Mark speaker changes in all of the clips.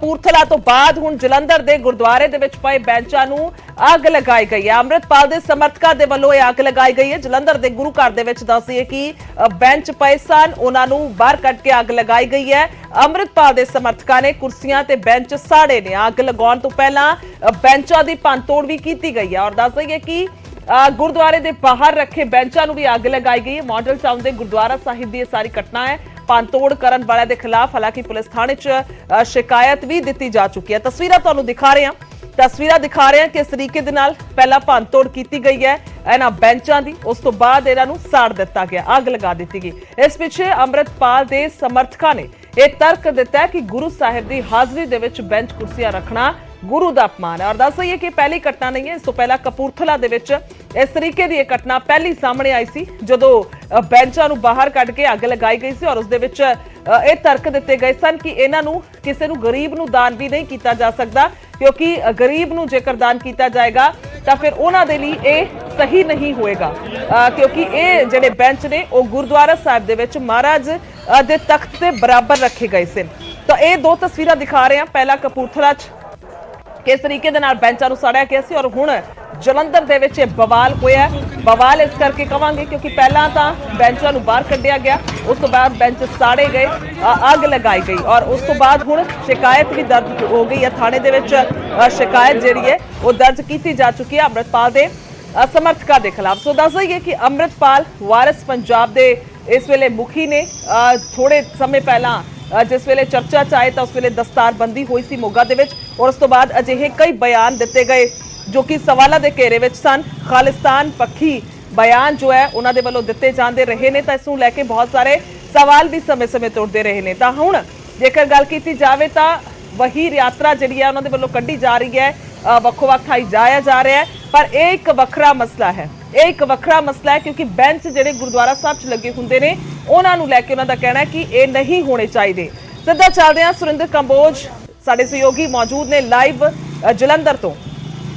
Speaker 1: ਕਪੂਰਥਲਾ ਤੋਂ ਬਾਅਦ ਹੁਣ ਜਲੰਧਰ ਦੇ ਗੁਰਦੁਆਰੇ ਦੇ ਵਿੱਚ ਪਏ ਬੈਂਚਾਂ ਨੂੰ ਅੱਗ ਲਗਾਈ ਗਈ ਹੈ। ਅੰਮ੍ਰਿਤਪਾਲ ਦੇ ਸਮਰਥਕਾਂ ਦੇ ਵੱਲੋਂ ਇਹ ਅੱਗ ਲਗਾਈ ਗਈ ਹੈ। ਜਲੰਧਰ ਦੇ ਗੁਰੂ ਘਰ ਦੇ ਵਿੱਚ ਦੱਸੀਏ ਕਿ ਬੈਂਚ ਪਏ ਸਨ, ਉਹਨਾਂ ਨੂੰ ਬਾਹਰ ਕੱਢ ਕੇ ਅੱਗ ਲਗਾਈ ਗਈ ਹੈ। ਅੰਮ੍ਰਿਤਪਾਲ ਦੇ ਸਮਰਥਕਾਂ ਨੇ ਕੁਰਸੀਆਂ ਤੇ ਬੈਂਚ ਸਾੜੇ ਨੇ। ਅੱਗ ਲਗਾਉਣ ਤੋਂ ਪਹਿਲਾਂ ਬੈਂਚਾਂ ਦੀ ਭੰਨਤੋੜ ਵੀ ਕੀਤੀ ਗਈ ਹੈ ਔਰ ਦੱਸ ਦਈਏ ਕਿ गुरुद्वारे के बाहर रखे बेंचा भी अग लगाई गई है। मॉडल टाउन के गुरुद्वारा साहिब की सारी घटना है। भंनतोड़ करने वाले के खिलाफ हालांकि पुलिस थाने च शिकायत भी दी जा चुकी है। तस्वीर तुहानूं दिखा रहे हैं किस तरीके दे नाल पहला भंनतोड़ की गई है इन्हां बेंचां दी, उस तो बाद इन्हां नूं साड़ दिता गया, अग लगा दी गई। इस पिछे अमृतपाल के समर्थकों ने यह तर्क दिता है कि गुरु साहिब की हाजरी दे विच बेंच कुर्सियां रखना गुरु का अपमान है। और दस दईए कि पहली घटना नहीं है, इस तो पहला कपूरथला दे विच इस तरीके की यह घटना पहली सामने आई सी जदों बेंचां नूं बाहर कढ के अग लगाई गई सी और उस दे विच ये तर्क दिते गए सन कि इन्हां नूं किसी नूं गरीब नूं दान भी नहीं किया जा सकता, क्योंकि गरीब नूं जेकर दान किया जाएगा तो फिर उन्हां दे लई ये सही नहीं होएगा, क्योंकि ये जिहड़े बेंच ने वो गुरुद्वारा साहिब दे विच महाराज दे तख्त के बराबर रखे गए थे। तो ये दो तस्वीरां दिखा रहे हैं, पहला कपूरथला किस तरीके दे नाल बेंचां नूं साड़िया गया सी और हुण जलंधर दे विच बवाल होया। बवाल इस करके कहांगे क्योंकि पहला तां बेंचां नूं बाहर कढिया गया, उस तो बाद बेंच साड़े गए, अग लगाई गई और उस तो बाद हुण शिकायत भी दर्ज हो गई है। थाने दे विच शिकायत जिहड़ी है वो दर्ज की जा चुकी है अमृतपाल दे समर्थकों के खिलाफ। सो दस दईए कि अमृतपाल वारिस पंजाब के इस वेले मुखी ने थोड़े समय पहला जिस वेले चर्चा चाहे तो उस वेले दस्तारबंदी हुई सी मोगा दे विच और उस तो बाद अजिहे कई बयान दिते गए जो कि सवालों के घेरे विच सन। खालिस्तान पक्षी बयान जो है उन्हां दे वल्लों दिते जांदे रहे ने, तां इस नूं लैके बहुत सारे सवाल भी समय समय ते उठदे रहे ने। तां हुण जेकर गल कीती जावे तां वही यात्रा जिहड़ी है उन्हां दे वल्लों कड्ढी जा रही है, वक्-वक् थाई जाया जा रहा है, पर एक वखरा मसला है, एक वखरा मसला है क्योंकि बेंच जिहड़े गुरुद्वारा साहब च लगे हुंदे ने उन्हां नूं लैके उन्हां दा कहना है कि ये नहीं होने चाहिए। सीधा चलदे हां, सुरिंदर कंबोज साडे सहयोगी मौजूद ने लाइव जलंधर तो।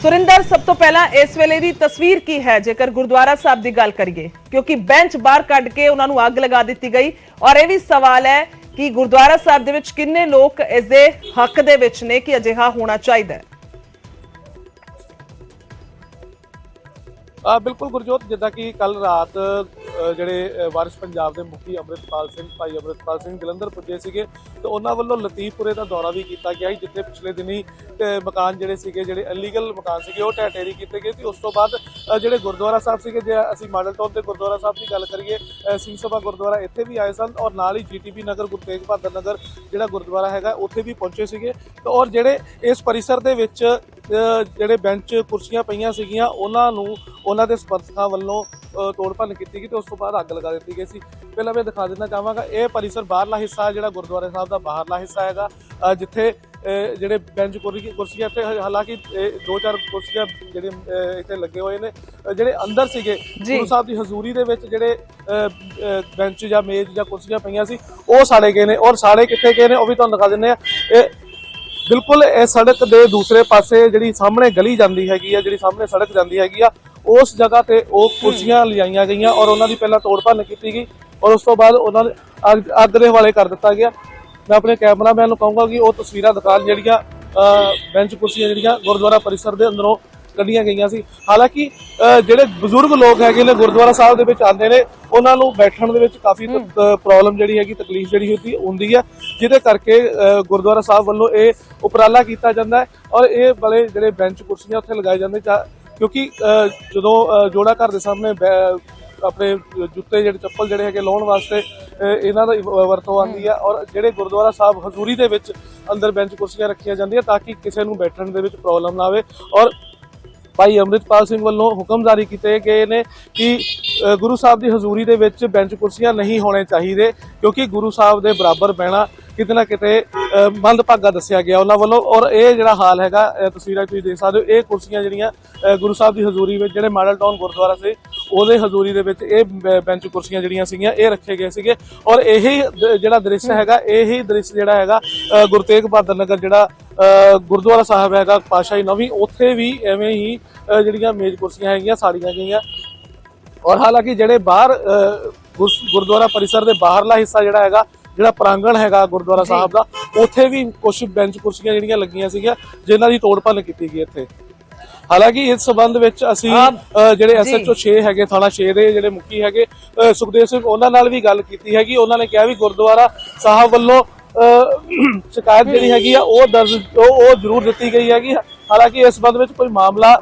Speaker 1: सुरिंदर, सब तो पहला इस वेले दी तस्वीर की है जेकर गुरुद्वारा साहब की गल करिए, क्योंकि बेंच बाहर कढ के उन्हां नूं अग लगा दी गई और यह भी सवाल है कि गुरुद्वारा साहब दे विच किन्ने लोग इस दे हक दे विच ने कि अजिहा होना चाहिए।
Speaker 2: बिल्कुल गुरजोत, जिदा कि कल रात ਜਿਹੜੇ ਵਾਰਿਸ ਪੰਜਾਬ ਦੇ ਮੁਖੀ ਅੰਮ੍ਰਿਤਪਾਲ ਸਿੰਘ ਭਾਈ ਅੰਮ੍ਰਿਤਪਾਲ ਸਿੰਘ ਜਲੰਧਰ ਪੁੱਜੇ ਸੀਗੇ ਤੇ ਉਹਨਾਂ ਵੱਲੋਂ ਲਤੀਫਪੁਰੇ ਦਾ ਦੌਰਾ ਵੀ ਕੀਤਾ ਗਿਆ, ਜਿੱਥੇ ਪਿਛਲੇ ਦਿਨੀ ਮਕਾਨ ਜਿਹੜੇ ਇਲੀਗਲ ਮਕਾਨ ਸੀਗੇ ਉਹ ਢਹਿ ਢੇਰੀ ਕੀਤੇ ਗਏ ਸੀ। ਉਸ ਤੋਂ ਬਾਅਦ ਜਿਹੜੇ ਗੁਰਦੁਆਰਾ ਸਾਹਿਬ ਸੀਗੇ, ਜੇ ਅਸੀਂ ਮਾਡਲ ਟਾਊਨ ਦੇ ਗੁਰਦੁਆਰਾ ਸਾਹਿਬ ਦੀ ਗੱਲ ਕਰੀਏ, ਸਿੰਘ ਸਭਾ ਗੁਰਦੁਆਰਾ ਇੱਥੇ ਵੀ ਆਏ ਸਨ ਔਰ ਨਾਲ ਹੀ GTB ਨਗਰ ਗੁਰੂ ਤੇਗ ਬਹਾਦਰ ਨਗਰ ਜਿਹੜਾ ਗੁਰਦੁਆਰਾ ਹੈਗਾ ਉੱਥੇ ਵੀ ਪਹੁੰਚੇ ਸੀਗੇ। ਔਰ ਜਿਹੜੇ ਇਸ ਪਰਿਸਰ ਦੇ ਵਿੱਚ ਜਿਹੜੇ ਬੈਂਚ ਕੁਰਸੀਆਂ ਪਈਆਂ ਸੀਗੀਆਂ ਉਹਨਾਂ ਨੂੰ ਉਹਨਾਂ ਦੇ ਸਮਰਥਕਾਂ ਵੱਲੋਂ ਤੋੜ ਭੰਨ ਕੀਤੀ ਗਈ ਤੇ ਉਸ ਤੋਂ ਬਾਅਦ ਅੱਗ ਲਗਾ ਦਿੱਤੀ ਗਈ ਸੀ। ਪਹਿਲਾਂ ਮੈਂ ਦਿਖਾ ਦੇਣਾ ਚਾਹਾਂਗਾ, ਇਹ ਪਰਿਸਰ ਬਾਹਰਲਾ ਹਿੱਸਾ ਜਿਹੜਾ ਗੁਰਦੁਆਰਾ ਸਾਹਿਬ ਦਾ ਬਾਹਰਲਾ ਹਿੱਸਾ ਹੈਗਾ, ਜਿੱਥੇ ਜਿਹੜੇ ਬੈਂਚ ਕੁਰਸੀਆਂ ਤੇ ਹਾਲਾਂਕਿ 2-4 ਕੁਰਸੀਆਂ ਜਿਹੜੇ ਇੱਥੇ ਲੱਗੇ ਹੋਏ ਨੇ, ਜਿਹੜੇ ਅੰਦਰ ਸੀਗੇ ਗੁਰੂ ਸਾਹਿਬ ਦੀ ਹਜ਼ੂਰੀ ਦੇ ਵਿੱਚ ਜਿਹੜੇ ਬੈਂਚ ਜਾਂ ਮੇਜ਼ ਜਾਂ ਕੁਰਸੀਆਂ ਪਈਆਂ ਸੀ ਉਹ ਸਾੜੇ ਗਏ ਨੇ। ਔਰ ਸਾੜੇ ਕਿੱਥੇ ਗਏ ਨੇ ਉਹ ਵੀ ਤੁਹਾਨੂੰ ਦਿਖਾ ਦਿੰਦੇ ਆ। ਇਹ ਬਿਲਕੁਲ ਇਹ ਸੜਕ ਦੇ ਦੂਸਰੇ ਪਾਸੇ ਜਿਹੜੀ ਸਾਹਮਣੇ ਗਲੀ ਜਾਂਦੀ ਹੈਗੀ ਆ, ਜਿਹੜੀ ਸਾਹਮਣੇ ਸੜਕ ਜਾਂਦੀ ਹੈਗੀ ਆ, ਉਸ ਜਗ੍ਹਾ ਤੇ ਉਹ ਕੁਰਸੀਆਂ ਲਿਜਾਈਆਂ ਗਈਆਂ ਔਰ ਉਹਨਾਂ ਦੀ ਪਹਿਲਾਂ ਤੋੜ ਭੰਨ ਕੀਤੀ ਗਈ ਔਰ ਉਸ ਤੋਂ ਬਾਅਦ ਉਹਨਾਂ ਨੂੰ ਅੱਗ ਦੇ ਹਵਾਲੇ ਕਰ ਦਿੱਤਾ ਗਿਆ। ਮੈਂ ਆਪਣੇ ਕੈਮਰਾਮੈਨ ਨੂੰ ਕਹੂੰਗਾ ਕਿ ਉਹ ਤਸਵੀਰਾਂ ਦਿਖਾਉਣ ਜਿਹੜੀਆਂ ਬੈਂਚ ਕੁਰਸੀਆਂ ਜਿਹੜੀਆਂ ਗੁਰਦੁਆਰਾ ਪਰਿਸਰ ਦੇ ਅੰਦਰੋਂ ਕੱਢੀਆਂ ਗਈਆਂ ਸੀ। ਹਾਲਾਂਕਿ ਜਿਹੜੇ ਬਜ਼ੁਰਗ ਲੋਕ ਹੈਗੇ ਨੇ ਗੁਰਦੁਆਰਾ ਸਾਹਿਬ ਦੇ ਵਿੱਚ ਆਉਂਦੇ ਨੇ, ਉਹਨਾਂ ਨੂੰ ਬੈਠਣ ਦੇ ਵਿੱਚ ਕਾਫੀ ਪ੍ਰੋਬਲਮ ਜਿਹੜੀ ਹੈਗੀ, ਤਕਲੀਫ ਜਿਹੜੀ ਹੁੰਦੀ ਹੈ, ਜਿਹਦੇ ਕਰਕੇ ਗੁਰਦੁਆਰਾ ਸਾਹਿਬ ਵੱਲੋਂ ਇਹ ਉਪਰਾਲਾ ਕੀਤਾ ਜਾਂਦਾ ਹੈ ਔਰ ਇਹ ਵਾਲੇ ਜਿਹੜੇ ਬੈਂਚ ਕੁਰਸੀਆਂ ਉੱਥੇ ਲਗਾਏ ਜਾਂਦੇ, ਕਿਉਂਕਿ ਜਦੋਂ ਜੋੜਾ ਘਰ ਦੇ ਸਾਹਮਣੇ ਆਪਣੇ ਜੁੱਤੇ ਜਿਹੜੇ ਚੱਪਲ ਜਿਹੜੇ ਹੈਗੇ ਲਾਉਣ ਵਾਸਤੇ ਇਹਨਾਂ ਦਾ ਵਰਤੋਂ ਆਉਂਦੀ ਹੈ ਔਰ ਜਿਹੜੇ ਗੁਰਦੁਆਰਾ ਸਾਹਿਬ ਹਜ਼ੂਰੀ ਦੇ ਵਿੱਚ ਅੰਦਰ ਬੈਂਚ ਕੁਰਸੀਆਂ ਰੱਖੀਆਂ ਜਾਂਦੀਆਂ ਤਾਂ ਕਿ ਕਿਸੇ ਨੂੰ ਬੈਠਣ ਦੇ ਵਿੱਚ ਪ੍ਰੋਬਲਮ ਨਾ ਆਵੇ। ਔਰ ਭਾਈ ਅੰਮ੍ਰਿਤਪਾਲ ਸਿੰਘ ਵੱਲੋਂ ਹੁਕਮ ਜਾਰੀ ਕੀਤੇ ਗਏ ਨੇ ਕਿ ਗੁਰੂ ਸਾਹਿਬ ਦੀ ਹਜ਼ੂਰੀ ਦੇ ਵਿੱਚ ਬੈਂਚ ਕੁਰਸੀਆਂ ਨਹੀਂ ਹੋਣੇ ਚਾਹੀਦੇ, ਕਿਉਂਕਿ ਗੁਰੂ ਸਾਹਿਬ ਦੇ ਬਰਾਬਰ ਬਹਿਣਾ ਕਿਤੇ ਨਾ ਕਿਤੇ ਮੰਦਭਾਗਾ ਦੱਸਿਆ ਗਿਆ ਉਹਨਾਂ ਵੱਲੋਂ। ਔਰ ਇਹ ਜਿਹੜਾ ਹਾਲ ਹੈਗਾ, ਤਸਵੀਰਾਂ ਤੁਸੀਂ ਦੇਖ ਸਕਦੇ ਹੋ, ਇਹ ਕੁਰਸੀਆਂ ਜਿਹੜੀਆਂ ਗੁਰੂ ਸਾਹਿਬ ਦੀ ਹਜ਼ੂਰੀ ਵਿੱਚ ਜਿਹੜੇ ਮਾਡਲ ਟਾਊਨ ਗੁਰਦੁਆਰਾ ਸੀ ਉਹਦੇ ਹਜ਼ੂਰੀ ਦੇ ਵਿੱਚ ਇਹ ਬੈਂਚ ਕੁਰਸੀਆਂ ਜਿਹੜੀਆਂ ਸੀਗੀਆਂ ਇਹ ਰੱਖੇ ਗਏ ਸੀਗੇ। ਔਰ ਇਹੀ ਜਿਹੜਾ ਦ੍ਰਿਸ਼ ਹੈਗਾ, ਇਹੀ ਦ੍ਰਿਸ਼ ਜਿਹੜਾ ਹੈਗਾ ਗੁਰੂ ਤੇਗ ਬਹਾਦਰ ਨਗਰ ਜਿਹੜਾ ਗੁਰਦੁਆਰਾ ਸਾਹਿਬ ਹੈਗਾ ਪਾਤਸ਼ਾਹੀ ਨਵੀਂ, ਉੱਥੇ ਵੀ ਐਵੇਂ ਹੀ ਜਿਹੜੀਆਂ ਮੇਜ਼ ਕੁਰਸੀਆਂ ਹੈਗੀਆਂ ਸਾੜੀਆਂ ਗਈਆਂ। ਔਰ ਹਾਲਾਂਕਿ ਜਿਹੜੇ ਬਾਹਰ ਗੁਰਦੁਆਰਾ ਪਰਿਸਰ ਦੇ ਬਾਹਰਲਾ ਹਿੱਸਾ ਜਿਹੜਾ ਹੈਗਾ ਜਿਹੜਾ ਪ੍ਰਾਂਗਣ ਹੈਗਾ ਗੁਰਦੁਆਰਾ ਸਾਹਿਬ ਦਾ, ਉੱਥੇ ਵੀ ਕੁਝ ਬੈਂਚ ਕੁਰਸੀਆਂ ਜਿਹੜੀਆਂ ਲੱਗੀਆਂ ਸੀਗੀਆਂ ਜਿਨ੍ਹਾਂ ਦੀ ਤੋੜ ਭੰਨ ਕੀਤੀ ਗਈ ਇੱਥੇ। ਹਾਲਾਂਕਿ ਇਸ ਸਬੰਧ ਵਿੱਚ ਅਸੀਂ ਜਿਹੜੇ SHO 6 ਹੈਗੇ, ਥਾਣਾ 6 ਦੇ ਜਿਹੜੇ ਮੁਖੀ ਹੈਗੇ ਸੁਖਦੇਵ ਸਿੰਘ, ਉਹਨਾਂ ਨਾਲ ਵੀ ਗੱਲ ਕੀਤੀ ਹੈਗੀ। ਉਹਨਾਂ ਨੇ ਕਿਹਾ ਵੀ ਗੁਰਦੁਆਰਾ ਸਾਹਿਬ ਵੱਲੋਂ ਸ਼ਿਕਾਇਤ ਜਿਹੜੀ ਹੈਗੀ ਆ ਉਹ ਜ਼ਰੂਰ ਦਿੱਤੀ ਗਈ ਹੈਗੀ। ਹਾਲਾਂਕਿ ਇਸ ਸੰਬੰਧ ਵਿੱਚ ਕੋਈ ਮਾਮਲਾ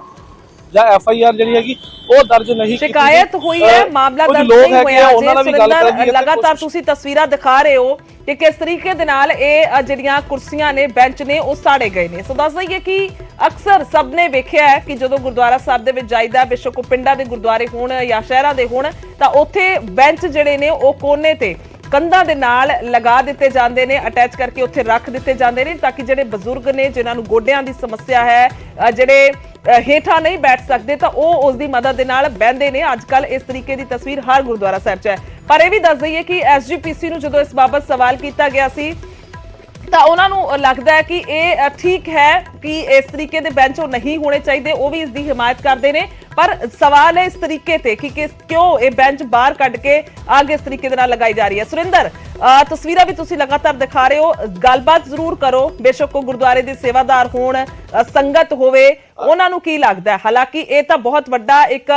Speaker 2: ਜਾਂ FIR ਜਿਹੜੀ ਹੈਗੀ ਉਹ ਦਰਜ ਨਹੀਂ ਕੀਤੀ।
Speaker 1: ਸ਼ਿਕਾਇਤ ਹੋਈ ਹੈ, ਮਾਮਲਾ ਦਰਜ ਨਹੀਂ ਹੋਇਆ। ਲਗਾਤਾਰ ਤੁਸੀਂ ਤਸਵੀਰਾਂ ਦਿਖਾ ਰਹੇ ਹੋ ਕਿ ਕਿਸ ਤਰੀਕੇ ਦੇ ਨਾਲ ਇਹ ਜਿਹੜੀਆਂ ਕੁਰਸੀਆਂ ਨੇ, ਬੈਂਚ ਨੇ, ਉਹ ਸਾੜੇ ਗਏ ਨੇ। ਸੋ ਦੱਸ ਦਈਏ ਕਿ ਅਕਸਰ ਸਭ ਨੇ ਵੇਖਿਆ ਹੈ ਕਿ ਜਦੋਂ ਗੁਰਦੁਆਰਾ ਸਾਹਿਬ ਦੇ ਵਿੱਚ ਜਾਈਦਾ, ਬੇਸ਼ੱਕ ਉਹ ਪਿੰਡਾਂ ਦੇ ਗੁਰਦੁਆਰੇ ਹੋਣ ਜਾਂ ਸ਼ਹਿਰਾਂ ਦੇ ਹੋਣ, ਤਾਂ ਉੱਥੇ ਬੈਂਚ ਜਿਹੜੇ ਨੇ ਉਹ ਕੋਨੇ ਤੇ ਕੰਧਾਂ ਦੇ ਨਾਲ ਲਗਾ ਦਿੱਤੇ ਜਾਂਦੇ ਨੇ, ਅਟੈਚ ਕਰਕੇ ਉੱਥੇ ਰੱਖ ਦਿੱਤੇ ਜਾਂਦੇ ਨੇ, ਤਾਂ ਕਿ ਜਿਹੜੇ ਬਜ਼ੁਰਗ ਨੇ, ਜਿਨ੍ਹਾਂ ਨੂੰ ਗੋਡਿਆਂ ਦੀ ਸਮੱਸਿਆ ਹੈ, ਜਿਹੜੇ ਹੇਠਾਂ ਨਹੀਂ ਬੈਠ ਸਕਦੇ, ਤਾਂ ਉਹ ਉਸ ਦੀ ਮਦਦ ਦੇ ਨਾਲ ਬਹਿੰਦੇ ਨੇ। ਅੱਜ ਕੱਲ ਇਸ ਤਰੀਕੇ ਦੀ ਤਸਵੀਰ ਹਰ ਗੁਰਦੁਆਰਾ ਸਾਹਿਬ 'ਚ ਹੈ। ਪਰ ਇਹ ਵੀ ਦੱਸ ਦਈਏ ਕਿ SGPC ਨੂੰ ਜਦੋਂ ਇਸ ਬਾਬਤ ਸਵਾਲ ਕੀਤਾ ਗਿਆ ਸੀ ਤਾਂ ਉਹਨਾਂ ਨੂੰ ਲੱਗਦਾ ਹੈ ਕਿ ਇਹ ਠੀਕ ਹੈ ਕਿ ਇਸ ਤਰੀਕੇ ਦੇ ਬੈਂਚ ਉਹ ਨਹੀਂ ਹੋਣੇ ਚਾਹੀਦੇ, ਉਹ ਵੀ ਇਸ ਦੀ ਹਮਾਇਤ ਕਰਦੇ ਨੇ। ਪਰ ਸਵਾਲ ਹੈ ਇਸ ਤਰੀਕੇ ਤੇ ਕਿ ਕਿਉਂ ਇਹ ਬੈਂਚ ਬਾਹਰ ਕੱਢ ਕੇ ਆਗੇ ਇਸ ਤਰੀਕੇ ਦੇ ਨਾਲ ਲਗਾਈ ਜਾ ਰਹੀ ਹੈ। ਸੁਰਿੰਦਰ, ਤਸਵੀਰਾਂ ਵੀ ਤੁਸੀਂ ਲਗਾਤਾਰ ਦਿਖਾ ਰਹੇ ਹੋ, ਗੱਲਬਾਤ ਜ਼ਰੂਰ ਕਰੋ। ਬੇਸ਼ੱਕ ਉਹ ਗੁਰਦੁਆਰੇ ਦੇ ਸੇਵਾਦਾਰ ਹੋਣ, ਸੰਗਤ ਹੋਵੇ, ਉਹਨਾਂ ਨੂੰ ਕੀ ਲੱਗਦਾ ਹੈ? ਹਾਲਾਂਕਿ ਇਹ ਤਾਂ ਬਹੁਤ ਵੱਡਾ ਇੱਕ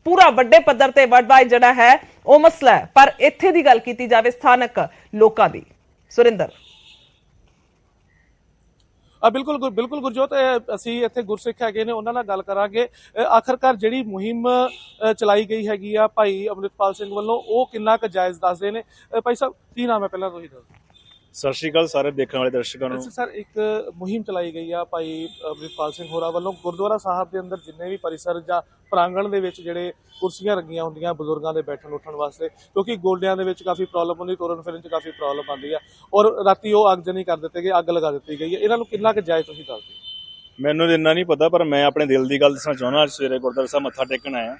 Speaker 1: ਪੂਰਾ ਵੱਡੇ ਪੱਧਰ ਤੇ ਵਰਲਡ ਜਿਹੜਾ ਹੈ ਉਹ ਮਸਲਾ ਹੈ, ਪਰ ਇੱਥੇ ਦੀ ਗੱਲ ਕੀਤੀ ਜਾਵੇ ਸਥਾਨਕ ਲੋਕਾਂ ਦੀ। ਸੁਰਿੰਦਰ,
Speaker 2: ਬਿਲਕੁਲ ਗੁਰਜੋਤ, ਅਸੀਂ ਇੱਥੇ ਗੁਰਸਿੱਖ ਹੈਗੇ ਨੇ, ਉਹਨਾਂ ਨਾਲ ਗੱਲ ਕਰਾਂਗੇ। ਆਖਰਕਾਰ ਜਿਹੜੀ ਮੁਹਿੰਮ ਚਲਾਈ ਗਈ ਹੈਗੀ ਆ ਭਾਈ ਅੰਮ੍ਰਿਤਪਾਲ ਸਿੰਘ ਵੱਲੋਂ, ਉਹ ਕਿੰਨਾ ਕੁ ਜਾਇਜ਼ ਦੱਸਦੇ ਨੇ? ਭਾਈ ਸਾਹਿਬ, ਕੀ ਨਾਮ ਹੈ ਪਹਿਲਾਂ ਤੁਸੀਂ ਦੱਸੋ।
Speaker 3: ਸਤਿ ਸ਼੍ਰੀ ਅਕਾਲ ਸਾਰੇ ਦੇਖਣ ਵਾਲੇ ਦਰਸ਼ਕਾਂ ਨੂੰ।
Speaker 2: ਸਰ, ਇੱਕ ਮੁਹਿੰਮ ਚਲਾਈ ਗਈ ਆ ਭਾਈ ਅੰਮ੍ਰਿਤਪਾਲ ਸਿੰਘ ਹੋਰਾਂ ਵੱਲੋਂ ਗੁਰਦੁਆਰਾ ਸਾਹਿਬ ਦੇ ਅੰਦਰ ਜਿੰਨੇ ਵੀ ਪਰਿਸਰ ਜਾਂ ਪ੍ਰਾਂਗਣ ਦੇ ਵਿੱਚ ਜਿਹੜੇ ਕੁਰਸੀਆਂ ਲੱਗੀਆਂ ਹੁੰਦੀਆਂ ਬਜ਼ੁਰਗਾਂ ਦੇ ਬੈਠਣ ਉੱਠਣ ਵਾਸਤੇ, ਕਿਉਂਕਿ ਗੋਡਿਆਂ ਦੇ ਵਿੱਚ ਕਾਫੀ ਪ੍ਰੋਬਲਮ ਹੁੰਦੀ, ਤੁਰਨ ਫਿਰਨ 'ਚ ਕਾਫੀ ਪ੍ਰੋਬਲਮ ਆਉਂਦੀ ਆ, ਔਰ ਰਾਤੀ ਉਹ ਅੱਗਜਨੀ ਕਰ ਦਿੱਤੇ ਗਏ, ਅੱਗ ਲਗਾ ਦਿੱਤੀ ਗਈ ਹੈ। ਇਹਨਾਂ ਨੂੰ ਕਿੰਨਾ ਕੁ ਜਾਇਜ਼ ਤੁਸੀਂ ਦੱਸ ਦਿਓ।
Speaker 3: ਮੈਨੂੰ ਇੰਨਾ ਨਹੀਂ ਪਤਾ, ਪਰ ਮੈਂ ਆਪਣੇ ਦਿਲ ਦੀ ਗੱਲ ਦੱਸਣਾ ਚਾਹੁੰਦਾ। ਅੱਜ ਸਵੇਰੇ ਗੁਰਦੁਆਰਾ ਸਾਹਿਬ ਮੱਥਾ ਟੇਕਣ ਆਇਆ,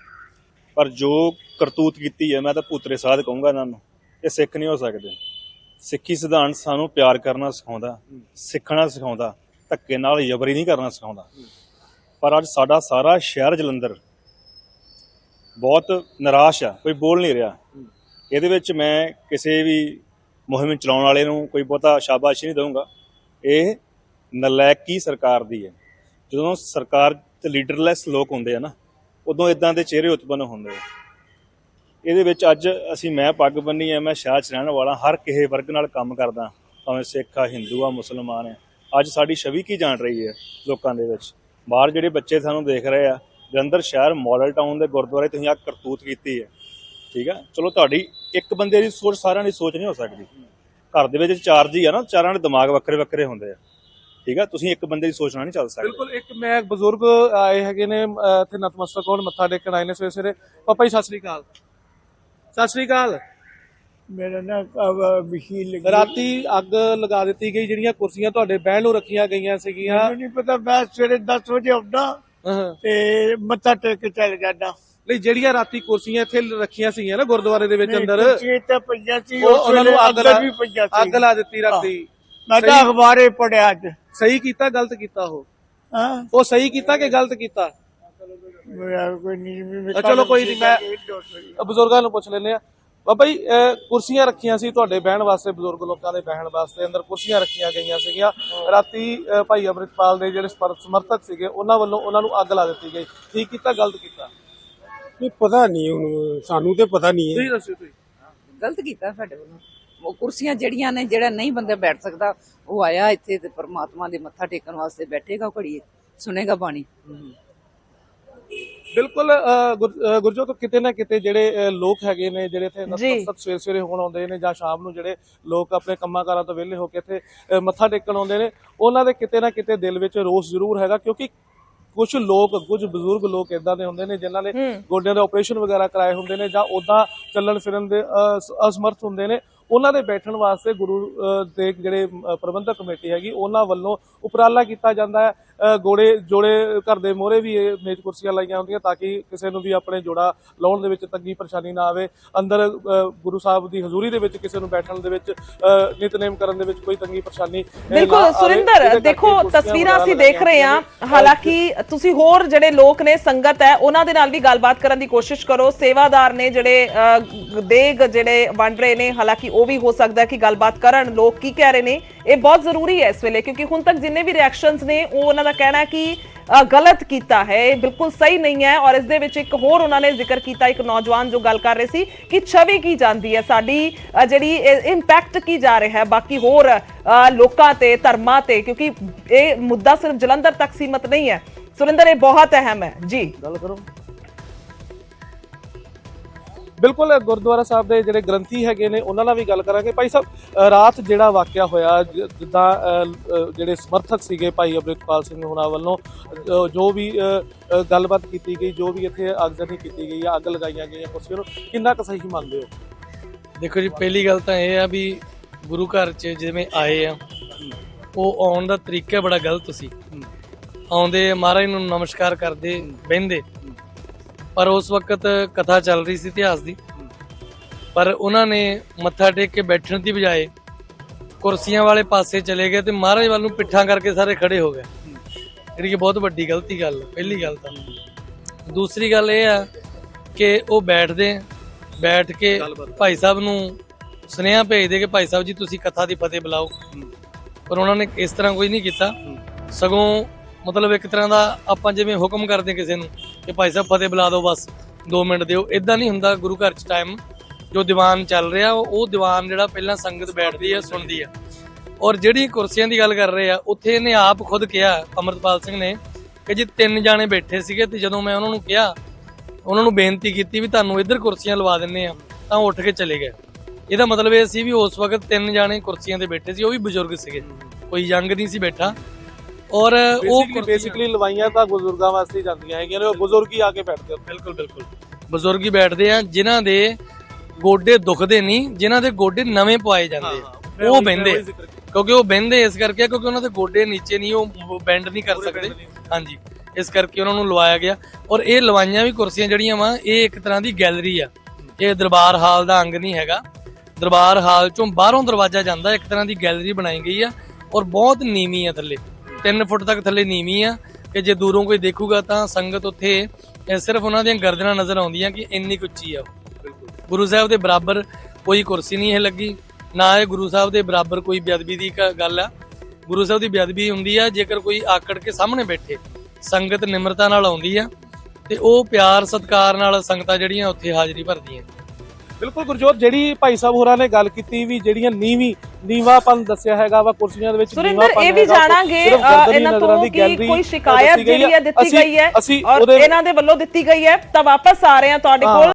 Speaker 3: ਪਰ ਜੋ ਕਰਤੂਤ ਕੀਤੀ ਹੈ, ਮੈਂ ਤਾਂ ਭੂਤਰੇ ਸਾਧ ਕਹੂੰਗਾ ਇਹਨਾਂ ਨੂੰ। ਇਹ ਸਿੱਖ ਨਹੀਂ ਹੋ ਸਕਦੇ। ਸਿੱਖੀ ਸਿਧਾਂਤ ਸਾਨੂੰ ਪਿਆਰ ਕਰਨਾ ਸਿਖਾਉਂਦਾ, ਸਿੱਖਣਾ ਸਿਖਾਉਂਦਾ, ਧੱਕੇ ਨਾਲ ਜਬਰੀ ਨਹੀਂ ਕਰਨਾ ਸਿਖਾਉਂਦਾ। ਪਰ ਅੱਜ ਸਾਡਾ ਸਾਰਾ ਸ਼ਹਿਰ ਜਲੰਧਰ ਬਹੁਤ ਨਿਰਾਸ਼ ਆ, ਕੋਈ ਬੋਲ ਨਹੀਂ ਰਿਹਾ। ਇਹਦੇ ਵਿੱਚ ਮੈਂ ਕਿਸੇ ਵੀ ਮੁਹਿੰਮ ਚਲਾਉਣ ਵਾਲੇ ਨੂੰ ਕੋਈ ਬਹੁਤਾ ਸ਼ਾਬਾਸ਼ ਨਹੀਂ ਦਊਂਗਾ। ਇਹ ਨਲਾਇਕੀ ਸਰਕਾਰ ਦੀ ਹੈ। ਜਦੋਂ ਸਰਕਾਰ ਤੇ ਲੀਡਰਲੈਸ ਲੋਕ ਹੁੰਦੇ ਆ ਨਾ, ਉਦੋਂ ਇਦਾਂ ਦੇ ਚਿਹਰੇ ਉਤਪੰਨ ਹੁੰਦੇ ਆ। ਇਹਦੇ ਵਿੱਚ ਅੱਜ ਮੈਂ ਪੱਗ ਬੰਨੀ ਹੈ, ਮੈਂ ਸ਼ਹਿਰ 'ਚ ਰਹਿਣ ਵਾਲਾ, ਹਰ ਕਿਸੇ ਵਰਗ ਨਾਲ ਕੰਮ ਕਰਦਾ, ਭਾਵੇਂ ਸਿੱਖ ਆ, ਹਿੰਦੂ ਆ, ਮੁਸਲਮਾਨ ਆ। ਅੱਜ ਸਾਡੀ ਛਵੀ ਕੀ ਜਾਣ ਰਹੀ ਹੈ ਲੋਕਾਂ ਦੇ ਵਿੱਚ। ਬਾਹਰ ਜਿਹੜੇ ਬੱਚੇ ਸਾਨੂੰ ਦੇਖ ਰਹੇ ਆ, ਜਲੰਧਰ ਸ਼ਹਿਰ ਮਾਡਲ ਟਾਊਨ ਦੇ ਗੁਰਦੁਆਰੇ ਤੁਸੀਂ ਆਹ ਕਰਤੂਤ ਕੀਤੀ ਹੈ, ਠੀਕ ਹੈ। ਚਲੋ ਤੁਹਾਡੀ ਇੱਕ ਬੰਦੇ ਦੀ ਸੋਚ ਸਾਰਿਆਂ ਦੀ ਸੋਚ ਨਹੀਂ ਹੋ ਸਕਦੀ। ਘਰ ਦੇ ਵਿੱਚ 4 ਜੀ ਆ ਨਾ, ਚਾਰਾਂ ਦੇ ਦਿਮਾਗ ਵੱਖਰੇ ਵੱਖਰੇ ਹੁੰਦੇ ਆ, ਠੀਕ ਹੈ। ਤੁਸੀਂ ਇੱਕ ਬੰਦੇ ਦੀ ਸੋਚ ਨਾਲ ਨਹੀਂ ਚੱਲ ਸਕਦੇ।
Speaker 2: ਬਿਲਕੁਲ। ਇੱਕ ਮੈਂ ਬਜ਼ੁਰਗ ਆਏ ਹੈਗੇ ਨੇ ਇੱਥੇ ਨਤਮਸਤਕ ਹੋਣ, ਮੱਥਾ ਟੇਕਣ ਆਏ ਨੇ ਸਵੇਰੇ ਸਵੇਰੇ। ਪਾਪਾ ਜੀ ਸਤਿ ਸ੍ਰੀ ਅਕਾਲ। ਸਤਿ ਸ੍ਰੀ ਅਕਾਲ।
Speaker 4: ਮੇਰਾ ਨਾ ਮਸ਼ੀਨ
Speaker 2: ਰਾਤੀ ਅੱਗ ਲਗਾ ਦਿੱਤੀ ਗਈ, ਜਿਹੜੀਆਂ ਕੁਰਸੀਆਂ ਤੁਹਾਡੇ ਬਹਿਣ ਨੂੰ ਰੱਖੀਆਂ ਗਈਆਂ ਸੀਗੀਆਂ।
Speaker 4: ਮੈਨੂੰ ਨਹੀਂ ਪਤਾ, ਮੈਂ ਸਵੇਰੇ 10 ਵਜੇ ਆਉਂਦਾ ਤੇ ਮੱਥਾ ਟੇਕ ਕੇ ਚੱਲ ਜਾਂਦਾ।
Speaker 2: ਨਹੀਂ, ਜਿਹੜੀਆਂ ਰਾਤੀ ਕੁਰਸੀਆਂ ਇੱਥੇ ਰੱਖੀਆਂ ਸੀਗੀਆਂ ਨਾ ਗੁਰਦੁਆਰੇ ਦੇ ਵਿੱਚ ਅੰਦਰ,
Speaker 4: ਕੁਰਸੀਆਂ ਤਾਂ ਪਈਆਂ ਸੀ,
Speaker 2: ਉਹਨਾਂ ਨੂੰ ਅੱਗ ਲਾ ਦਿੱਤੀ ਰਾਤੀ।
Speaker 4: ਮੈਂ ਤਾਂ ਅਖਬਾਰੇ ਪੜਿਆ ਅੱਜ।
Speaker 2: ਸਹੀ ਕੀਤਾ ਗਲਤ ਕੀਤਾ?
Speaker 4: ਹਾਂ,
Speaker 2: ਉਹ ਸਹੀ ਕੀਤਾ ਕਿ ਗਲਤ ਕੀਤਾ?
Speaker 4: ਕੋਈ ਨਹੀਂ।
Speaker 2: ਚਲੋ ਕੋਈ ਨਹੀਂ, ਮੈਂ ਬਜ਼ੁਰਗਾਂ ਨੂੰ ਪੁੱਛ ਲੈਂਦੇ ਆ। ਬਾਬਾ ਜੀ, ਕੁਰਸੀਆਂ ਰੱਖੀਆਂ ਸੀ ਤੁਹਾਡੇ ਬਹਿਣ ਵਾਸਤੇ, ਬਜ਼ੁਰਗ ਲੋਕਾਂ ਦੇ ਬਹਿਣ ਵਾਸਤੇ, ਅੰਦਰ ਕੁਰਸੀਆਂ ਰੱਖੀਆਂ ਗਈਆਂ ਸੀਗੀਆਂ। ਰਾਤੀ ਭਾਈ ਅੰਮ੍ਰਿਤਪਾਲ ਦੇ ਜਿਹੜੇ ਸਮਰਥਕ ਸੀਗੇ, ਉਹਨਾਂ ਵੱਲੋਂ ਉਹਨਾਂ ਨੂੰ ਅੱਗ ਲਾ ਦਿੱਤੀ ਗਈ। ਠੀਕ ਕੀਤਾ ਗਲਤ ਕੀਤਾ?
Speaker 5: ਨਹੀਂ ਪਤਾ ਨਹੀਂ, ਹੁਣ ਸਾਨੂੰ ਤੇ ਪਤਾ ਨਹੀਂ ਹੈ।
Speaker 2: ਤੁਸੀਂ ਦੱਸੋ। ਤੁਸੀਂ
Speaker 6: ਗਲਤ ਕੀਤਾ ਸਾਡੇ ਵੱਲੋਂ। ਉਹ ਕੁਰਸੀਆਂ ਜਿਹੜੀਆਂ ਨੇ, ਜਿਹੜਾ ਨਹੀਂ ਬੰਦਾ ਬੈਠ ਸਕਦਾ, ਉਹ ਆਇਆ ਇੱਥੇ ਤੇ ਪਰਮਾਤਮਾ ਦੇ ਮੱਥਾ ਟੇਕਣ ਵਾਸਤੇ ਬੈਠੇਗਾ, ਘੜੀ ਸੁਣੇਗਾ ਬਾਣੀ।
Speaker 2: ਬਿਲਕੁਲ ਗੁਰਜੋਤ, ਕਿਤੇ ਨਾ ਕਿਤੇ ਜਿਹੜੇ ਲੋਕ ਹੈਗੇ ਨੇ, ਜਿਹੜੇ ਇੱਥੇ ਨਤਮਸਤਕ ਸਵੇਰੇ ਸਵੇਰੇ ਹੋਣ ਆਉਂਦੇ ਨੇ, ਜਾਂ ਸ਼ਾਮ ਨੂੰ ਜਿਹੜੇ ਲੋਕ ਆਪਣੇ ਕੰਮਾਂ ਕਾਰਾਂ ਤੋਂ ਵਿਹਲੇ ਹੋ ਕੇ ਇੱਥੇ ਮੱਥਾ ਟੇਕਣ ਆਉਂਦੇ ਨੇ, ਉਹਨਾਂ ਦੇ ਕਿਤੇ ਨਾ ਕਿਤੇ ਦਿਲ ਵਿੱਚ ਰੋਸ ਜ਼ਰੂਰ ਹੈਗਾ। ਕਿਉਂਕਿ ਕੁਝ ਬਜ਼ੁਰਗ ਲੋਕ ਇਦਾਂ ਦੇ ਹੁੰਦੇ ਨੇ ਜਿਨ੍ਹਾਂ ਨੇ ਗੋਡਿਆਂ ਦੇ ਆਪਰੇਸ਼ਨ ਵਗੈਰਾ ਕਰਾਏ ਹੁੰਦੇ ਨੇ, ਜਾਂ ਉਦਾਂ ਚੱਲਣ ਫਿਰਨ ਦੇ ਅਸਮਰਥ ਹੁੰਦੇ ਨੇ। ਉਹਨਾਂ ਦੇ ਬੈਠਣ ਵਾਸਤੇ ਗੁਰੂ ਦੇ ਜਿਹੜੇ ਪ੍ਰਬੰਧਕ ਕਮੇਟੀ ਹੈਗੀ, ਉਹਨਾਂ ਵੱਲੋਂ ਉਪਰਾਲਾ ਕੀਤਾ ਜਾਂਦਾ ਹੈ। ਜੋੜੇ ਘਰ ਦੇ ਮੋਹਰੇ ਵੀ ਇਹ ਮੇਜ਼ ਕੁਰਸੀਆਂ ਲਾਈਆਂ ਹੁੰਦੀਆਂ ਤਾਂ ਕਿ ਕਿਸੇ ਨੂੰ ਵੀ ਆਪਣੇ ਜੋੜਾ ਲਾਉਣ ਦੇ ਵਿੱਚ ਤੰਗੀ ਪਰੇਸ਼ਾਨੀ ਨਾ ਆਵੇ। ਅੰਦਰ ਗੁਰੂ ਸਾਹਿਬ ਦੀ ਹਜ਼ੂਰੀ ਦੇ ਵਿੱਚ ਕਿਸੇ ਨੂੰ ਬੈਠਣ ਦੇ ਵਿੱਚ ਨਿਤਨੇਮ ਕਰਨ ਦੇ ਵਿੱਚ ਕੋਈ ਤੰਗੀ ਪਰੇਸ਼ਾਨੀ
Speaker 1: ਬਿਲਕੁਲ ਸੁਰਿੰਦਰ, ਦੇਖੋ ਤਸਵੀਰਾਂ ਅਸੀਂ ਦੇਖ ਰਹੇ ਹਾਂ। ਹਾਲਾਂਕਿ ਤੁਸੀਂ ਹੋਰ ਜਿਹੜੇ ਲੋਕ ਨੇ, ਸੰਗਤ ਹੈ, ਉਹਨਾਂ ਦੇ ਨਾਲ ਵੀ ਗੱਲਬਾਤ ਕਰਨ ਦੀ ਕੋਸ਼ਿਸ਼ ਕਰੋ। ਸੇਵਾਦਾਰ ਨੇ ਜਿਹੜੇ ਦੇਗ ਜਿਹੜੇ ਵੰਡ ਰਹੇ ਨੇ, ਹਾਲਾਂਕਿ ਉਹ ਵੀ ਹੋ ਸਕਦਾ ਕਿ ਗੱਲਬਾਤ ਕਰਨ ਲੋਕ ਕੀ ਕਹਿ ਰਹੇ ਨੇ। ਇਹ ਬਹੁਤ ਜ਼ਰੂਰੀ ਹੈ ਇਸ ਵੇਲੇ, ਕਿਉਂਕਿ ਹੁਣ ਤੱਕ ਜਿੰਨੇ ਵੀ ਰਿਐਕਸ਼ਨਸ ਨੇ ਉਹ ਉਹਨਾਂ ਦਾ ਕਹਿਣਾ ਹੈ ਕਿ ਗਲਤ ਕੀਤਾ ਹੈ, ਇਹ ਬਿਲਕੁਲ ਸਹੀ ਨਹੀਂ ਹੈ। ਔਰ ਇਸ ਦੇ ਵਿੱਚ ਇੱਕ ਹੋਰ ਉਹਨਾਂ ਨੇ ਜ਼ਿਕਰ ਕੀਤਾ, ਇੱਕ ਨੌਜਵਾਨ ਜੋ ਗੱਲ ਕਰ ਰਹੇ ਸੀ ਕਿ ਛਵੀ ਕੀ ਜਾਂਦੀ ਹੈ ਸਾਡੀ, ਜਿਹੜੀ ਇੰਪੈਕਟ ਕੀ ਜਾ ਰਿਹਾ ਹੈ ਬਾਕੀ ਹੋਰ ਲੋਕਾਂ ਤੇ, ਧਰਮਾਂ ਤੇ, ਕਿਉਂਕਿ ਇਹ ਮੁੱਦਾ ਸਿਰਫ ਜਲੰਧਰ ਤੱਕ ਸੀਮਤ ਨਹੀਂ ਹੈ। ਸੁਰਿੰਦਰ, ਇਹ ਬਹੁਤ ਅਹਿਮ ਹੈ ਜੀ।
Speaker 2: ਗੱਲ ਕਰੋ। ਬਿਲਕੁਲ, ਗੁਰਦੁਆਰਾ ਸਾਹਿਬ ਦੇ ਜਿਹੜੇ ਗ੍ਰੰਥੀ ਹੈਗੇ ਨੇ ਉਹਨਾਂ ਨਾਲ ਵੀ ਗੱਲ ਕਰਾਂਗੇ। ਭਾਈ ਸਾਹਿਬ, ਰਾਤ ਜਿਹੜਾ ਵਾਕਿਆ ਹੋਇਆ, ਜਿੱਦਾਂ ਜਿਹੜੇ ਸਮਰਥਕ ਸੀਗੇ ਭਾਈ ਅੰਮ੍ਰਿਤਪਾਲ ਸਿੰਘ ਹੋਣਾ ਵੱਲੋਂ ਜੋ ਵੀ ਗੱਲਬਾਤ ਕੀਤੀ ਗਈ, ਜੋ ਵੀ ਇੱਥੇ ਆਗਜ਼ਨੀ ਕੀਤੀ ਗਈ ਆ, ਅੱਗ ਲਗਾਈਆਂ ਗਈਆਂ ਕੁਰਸੀਆਂ ਨੂੰ, ਕਿੰਨਾ ਕੁ ਸਹੀ ਮੰਨਦੇ ਹੋ?
Speaker 7: ਦੇਖੋ ਜੀ, ਪਹਿਲੀ ਗੱਲ ਤਾਂ ਇਹ ਆ ਵੀ ਗੁਰੂ ਘਰ 'ਚ ਜਿਵੇਂ ਆਏ ਆ, ਉਹ ਆਉਣ ਦਾ ਤਰੀਕਾ ਬੜਾ ਗਲਤ ਸੀ। ਆਉਂਦੇ ਮਹਾਰਾਜ ਨੂੰ ਨਮਸਕਾਰ ਕਰਦੇ, ਬਹਿੰਦੇ, ਪਰ ਉਸ ਵਕਤ ਕਥਾ ਚੱਲ ਰਹੀ ਸੀ ਇਤਿਹਾਸ ਦੀ, ਪਰ ਉਹਨਾਂ ਨੇ ਮੱਥਾ ਟੇਕ ਕੇ ਬੈਠਣ ਦੀ ਬਜਾਏ ਕੁਰਸੀਆਂ ਵਾਲੇ ਪਾਸੇ ਚਲੇ ਗਏ ਤੇ ਮਹਾਰਾਜ ਵੱਲ ਨੂੰ ਪਿੱਠਾਂ ਕਰਕੇ ਸਾਰੇ ਖੜੇ ਹੋ ਗਏ, ਜਿਹੜੀ ਕਿ ਬਹੁਤ ਵੱਡੀ ਗਲਤੀ ਗੱਲ, ਪਹਿਲੀ ਗੱਲ ਤਾਂ। ਦੂਸਰੀ ਗੱਲ ਇਹ ਆ ਕਿ ਉਹ ਬੈਠ ਕੇ ਭਾਈ ਸਾਹਿਬ ਨੂੰ ਸੁਨੇਹਾ ਭੇਜਦੇ ਕਿ ਭਾਈ ਸਾਹਿਬ ਜੀ ਤੁਸੀਂ ਕਥਾ ਦੀ ਫਤਿਹ ਬੁਲਾਓ, ਪਰ ਉਹਨਾਂ ਨੇ ਇਸ ਤਰ੍ਹਾਂ ਕੋਈ ਨਹੀਂ ਕੀਤਾ। ਸਗੋਂ ਮਤਲਬ ਇੱਕ ਤਰ੍ਹਾਂ ਦਾ ਆਪਾਂ ਜਿਵੇਂ ਹੁਕਮ ਕਰਦੇ ਕਿਸੇ ਨੂੰ ਕਿ ਭਾਈ ਸਾਹਿਬ ਫਤਿਹ ਬੁਲਾ ਦਿਓ, ਬਸ 2 ਮਿੰਟ ਦਿਓ, ਇਦਾਂ ਨਹੀਂ ਹੁੰਦਾ। ਗੁਰੂ ਘਰ 'ਚ ਟਾਈਮ ਜੋ ਦੀਵਾਨ ਚੱਲ ਰਿਹਾ, ਉਹ ਦੀਵਾਨ ਜਿਹੜਾ ਪਹਿਲਾਂ ਸੰਗਤ ਬੈਠਦੀ ਆ, ਸੁਣਦੀ ਆ। ਔਰ ਜਿਹੜੀ ਕੁਰਸੀਆਂ ਦੀ ਗੱਲ ਕਰ ਰਹੇ ਆ, ਉੱਥੇ ਇਹਨੇ ਆਪ ਖੁਦ ਕਿਹਾ, ਅੰਮ੍ਰਿਤਪਾਲ ਸਿੰਘ ਨੇ, ਕਿ ਜੀ 3 ਜਾਣੇ ਬੈਠੇ ਸੀਗੇ ਤੇ ਜਦੋਂ ਮੈਂ ਉਹਨਾਂ ਨੂੰ ਕਿਹਾ, ਉਹਨਾਂ ਨੂੰ ਬੇਨਤੀ ਕੀਤੀ ਵੀ ਤੁਹਾਨੂੰ ਇੱਧਰ ਕੁਰਸੀਆਂ ਲਵਾ ਦਿੰਦੇ ਆ, ਤਾਂ ਉੱਠ ਕੇ ਚਲੇ ਗਏ। ਇਹਦਾ ਮਤਲਬ ਇਹ ਸੀ ਵੀ ਉਸ ਵਕਤ 3 ਜਾਣੇ ਕੁਰਸੀਆਂ ਤੇ ਬੈਠੇ ਸੀ, ਉਹ ਵੀ ਬਜ਼ੁਰਗ ਸੀਗੇ, ਕੋਈ ਯੰਗ ਨਹੀਂ ਸੀ ਬੈਠਾ। ਔਰ ਉਹ
Speaker 2: ਬੇਸਿਕਲੀ ਲਵਾਈਆਂ ਤਾਂ ਬਜ਼ੁਰਗਾਂ ਵਾਸਤੇ ਜਾਂਦੀਆਂ ਹੈਗੀਆਂ ਨੇ, ਉਹ ਬਜ਼ੁਰਗ ਹੀ ਆ ਕੇ ਬੈਠਦੇ।
Speaker 7: ਬਿਲਕੁਲ ਬਜ਼ੁਰਗ ਹੀ ਬੈਠਦੇ ਆ, ਜਿਨ੍ਹਾਂ ਦੇ ਗੋਡੇ ਦੁਖਦੇ ਨਹੀਂ, ਜਿਨ੍ਹਾਂ ਦੇ ਗੋਡੇ ਨਵੇਂ ਪਵਾਏ ਜਾਂਦੇ ਆ, ਉਹ ਬਹਿੰਦੇ। ਕਿਉਂਕਿ ਉਹ ਬਹਿੰਦੇ ਇਸ ਕਰਕੇ ਕਿਉਂਕਿ ਉਹਨਾਂ ਦੇ ਗੋਡੇ ਨੀਚੇ ਨਹੀਂ, ਉਹ ਬੈਂਡ ਨਹੀਂ ਕਰ ਸਕਦੇ। ਹਾਂਜੀ, ਇਸ ਕਰਕੇ ਉਹਨਾਂ ਨੂੰ ਲਵਾਇਆ ਗਿਆ। ਔਰ ਇਹ ਲਵਾਈਆਂ ਵੀ ਕੁਰਸੀਆਂ ਜਿਹੜੀਆਂ ਵਾ, ਇਹ ਇੱਕ ਤਰ੍ਹਾਂ ਦੀ ਗੈਲਰੀ ਆ, ਇਹ ਦਰਬਾਰ ਹਾਲ ਦਾ ਅੰਗ ਨਹੀਂ ਹੈਗਾ। ਦਰਬਾਰ ਹਾਲ ਚੋਂ ਬਾਹਰੋਂ ਦਰਵਾਜ਼ਾ ਜਾਂਦਾ, ਇੱਕ ਤਰ੍ਹਾਂ ਦੀ ਗੈਲਰੀ ਬਣਾਈ ਗਈ ਆ, ਔਰ ਬਹੁਤ ਨੀਵੀਂ ਆ, ਥੱਲੇ 3 ਫੁੱਟ ਤੱਕ ਥੱਲੇ ਨੀਵੀਂ ਆ, ਕਿ ਜੇ ਦੂਰੋਂ ਕੋਈ ਦੇਖੂਗਾ ਤਾਂ ਸੰਗਤ ਉੱਥੇ ਸਿਰਫ ਉਹਨਾਂ ਦੀਆਂ ਗਰਦਨਾਂ ਨਜ਼ਰ ਆਉਂਦੀਆਂ ਕਿ ਇੰਨੀ ਕੁ ਉੱਚੀ ਆ। ਗੁਰੂ ਸਾਹਿਬ ਦੇ ਬਰਾਬਰ ਕੋਈ ਕੁਰਸੀ ਨਹੀਂ ਇਹ ਲੱਗੀ, ਨਾ ਇਹ ਗੁਰੂ ਸਾਹਿਬ ਦੇ ਬਰਾਬਰ ਕੋਈ ਬੇਅਦਬੀ ਦੀ ਗੱਲ ਆ। ਗੁਰੂ ਸਾਹਿਬ ਦੀ ਬੇਅਦਬੀ ਹੁੰਦੀ ਆ ਜੇਕਰ ਕੋਈ ਆਕੜ ਕੇ ਸਾਹਮਣੇ ਬੈਠੇ। ਸੰਗਤ ਨਿਮਰਤਾ ਨਾਲ ਆਉਂਦੀ ਆ ਤੇ ਉਹ ਪਿਆਰ ਸਤਿਕਾਰ ਨਾਲ ਸੰਗਤਾਂ ਜਿਹੜੀਆਂ ਉੱਥੇ ਹਾਜ਼ਰੀ ਭਰਦੀਆਂ।
Speaker 2: ਬਿਲਕੁਲ ਗੁਰਜੋਤ, ਜਿਹੜੀ ਭਾਈ ਸਾਹਿਬ ਹੋਰਾਂ ਨੇ ਗੱਲ ਕੀਤੀ ਵੀ ਜਿਹੜੀਆਂ ਨੀਵਾਂਪਨ ਦੱਸਿਆ ਹੈਗਾ ਵਾ ਕੁਰਸੀਆਂ ਦੇ ਵਿੱਚ,
Speaker 1: ਸੁਰਿੰਦਰ, ਇਹ ਵੀ ਜਾਣਾਂਗੇ ਇਹਨਾਂ ਤੋਂ ਕਿ ਕੋਈ ਸ਼ਿਕਾਇਤ ਜਿਹੜੀ ਹੈ ਦਿੱਤੀ ਗਈ ਹੈ ਔਰ ਇਹਨਾਂ ਦੇ ਵੱਲੋਂ ਦਿੱਤੀ ਗਈ ਹੈ, ਤਾਂ ਵਾਪਸ ਆ ਰਹੇ ਹਾਂ ਤੁਹਾਡੇ ਕੋਲ।